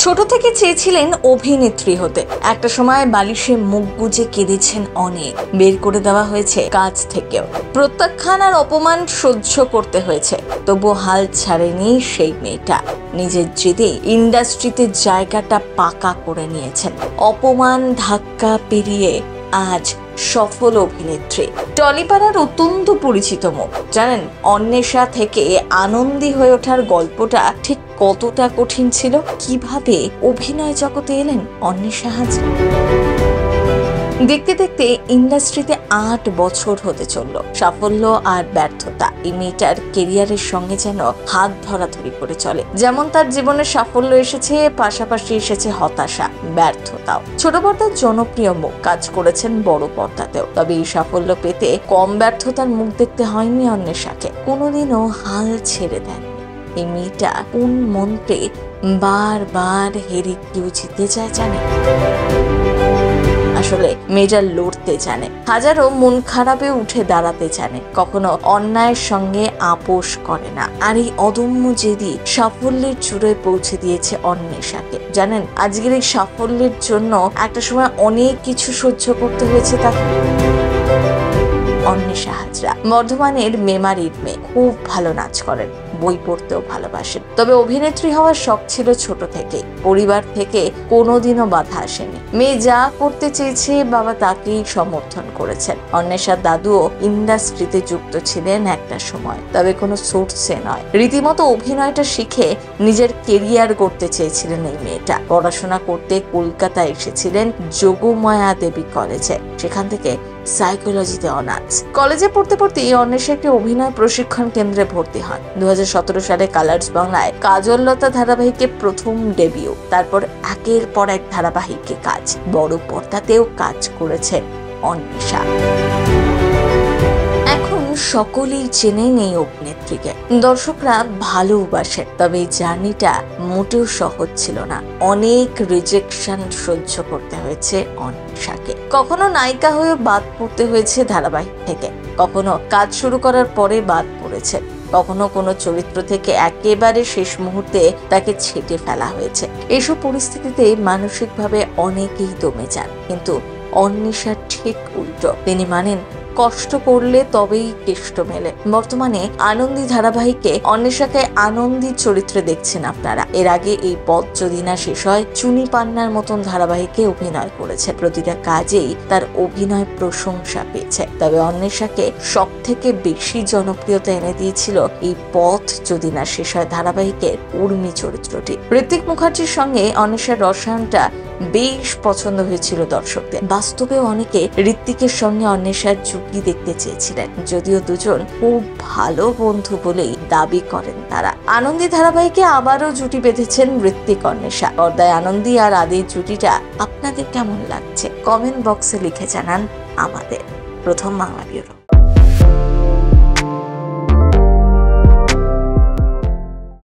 ছোট থেকে চেয়েছিলেন অভিনেত্রী হতে। একটা সময় বালিশে মুখ গুজে কেঁদেছেন অনেক। বের করে দেওয়া হয়েছে কাজ থেকেও, প্রত্যাখ্যান আর অপমান সহ্য করতে হয়েছে। তবু হাল ছাড়েনি সেই মেয়েটা। নিজের জেদে ইন্ডাস্ট্রিতে জায়গাটা পাকা করে নিয়েছেন। অপমান ধাক্কা পেরিয়ে আজ সফল অভিনেত্রী। টলিপাড়ার অত্যন্ত পরিচিত মুখ। জানেন, অন্বেষা থেকে আনন্দী হয়ে ওঠার গল্পটা ঠিক কতটা কঠিন ছিল, কিভাবে অভিনয় জগতে এলেন অন্বেষা হাজরা। দেখতে দেখতে ইন্ডাস্ট্রিতে 8 বছর হতে চলল। সাফল্য আর ব্যর্থতা এই মেয়েটার কেরিয়ারের সঙ্গে যেন হাত ধরাধরি করে চলে। যেমন তার জীবনে সাফল্য এসেছে, পাশাপাশি এসেছে হতাশা, ব্যর্থতাও। ছোট পর্দার জনপ্রিয় মুখ, কাজ করেছেন বড় পর্দাতেও। তবে এই সাফল্য পেতে কম ব্যর্থতার মুখ দেখতে হয়নি অন্বেষাকে। কোনোদিনও হাল ছেড়ে দেন এই মেয়েটা। কোন মন্ত্রে বারবার হেরে কেউ জিতে যায় জানে? আসলে মেয়েটা লড়তে জানে, হাজারো মন খারাপে উঠে দাঁড়াতে জানে, কখনো অন্যায়ের সঙ্গে আপোষ করে না। আর এই অদম্য জেদি সাফল্যের চূড়ায় পৌঁছে দিয়েছে অন্বেষাকে। জানেন, আজকের এই সাফল্যের জন্য একটা সময় অনেক কিছু সহ্য করতে হয়েছে তাকে। অন্বেষা হাজরা বর্ধমানের মেমারির মেয়ে, খুব ভালো নাচ করেন, বই পড়তেও ভালোবাসেন। তবে অভিনেত্রী হওয়ার শখ ছিল ছোট থেকে। পরিবার থেকে কোনোদিনও বাধা আসেনি। মেয়ে যা করতে চেয়েছে বাবা তাকেই সমর্থন করেছেন। অন্বেষার দাদুও ইন্ডাস্ট্রিতে যুক্ত ছিলেন একটা সময়, তবে কোনো সোর্সে নয়। রীতিমতো অভিনয়টা শিখে নিজের কেরিয়ার করতে চেয়েছিলেন এই মেয়েটা। পড়াশোনা করতে কলকাতা এসেছিলেন যোগমায়া দেবী কলেজে। সেখান থেকে সাইকোলজিতে অনার্স। কলেজে পড়তে পড়তে অন্বেষা একটি অভিনয় প্রশিক্ষণ কেন্দ্রে ভর্তি হন। 2017 সালে কালার্স বাংলায় কাজল লতা ধারাবাহিকে প্রথম ডেবিউ। তারপর একের পর এক ধারাবাহিকে কাজ, বড় পর্দাতেও কাজ করেছেন অন্বেষা। এখন সকলেই চেনেন এই অভিনেত্রীকে, দর্শকরা ভালোবাসেন। তবে এই জার্নিটা মোটেও সহজ ছিল না। অনেক রিজেকশন সহ্য করতে হয়েছে অন্বেষাকে। কখনো নায়িকা হয়ে বাদ পড়তে হয়েছে ধারাবাহিক থেকে, কখনো কাজ শুরু করার পরে বাদ পড়েছে, কখনো কোনো চরিত্র থেকে একেবারে শেষ মুহূর্তে তাকে ছেটে ফেলা হয়েছে। এসব পরিস্থিতিতে মানসিকভাবে অনেকেই দমে যান, কিন্তু অন্বেষা ঠিক উল্টো। তিনি মানেন, কষ্ট করলে তবেই কেষ্ট মেলে। বর্তমানে আনন্দী ধারাবাহিকে অন্বেষাকে আনন্দী চরিত্রে দেখছেন আপনারা। এর আগে এই পথ যদি না শেষ হয়, চুনি পান্নার মতন ধারাবাহিকে অভিনয় করেছে। প্রতিটা কাজেই তার অভিনয় প্রশংসা পেয়েছে। তবে অন্বেষাকে সব থেকে বেশি জনপ্রিয়তা এনে দিয়েছিল এই পথ যদি না শেষ হয় ধারাবাহিকের উর্মি চরিত্রটি। ঋত্বিক মুখার্জির সঙ্গে অন্বেষার রসায়নটা বেশ পছন্দ হয়েছিল দর্শকদের। বাস্তবেও অনেকে ঋত্বিকের সঙ্গে অন্বেষার যুগি দেখতে চেয়েছিলেন, যদিও দুজন খুব ভালো বন্ধু বলেই দাবি করেন তারা। আনন্দী ধারাবাহিকে আবারও জুটি বেঁধেছেন ঋত্বিক অন্বেষা। পর্দায় আনন্দী আর আদির জুটিটা আপনাদের কেমন লাগছে? কমেন্ট বক্সে লিখে জানান আমাদের। প্রথম বাংলা ব্যুরো।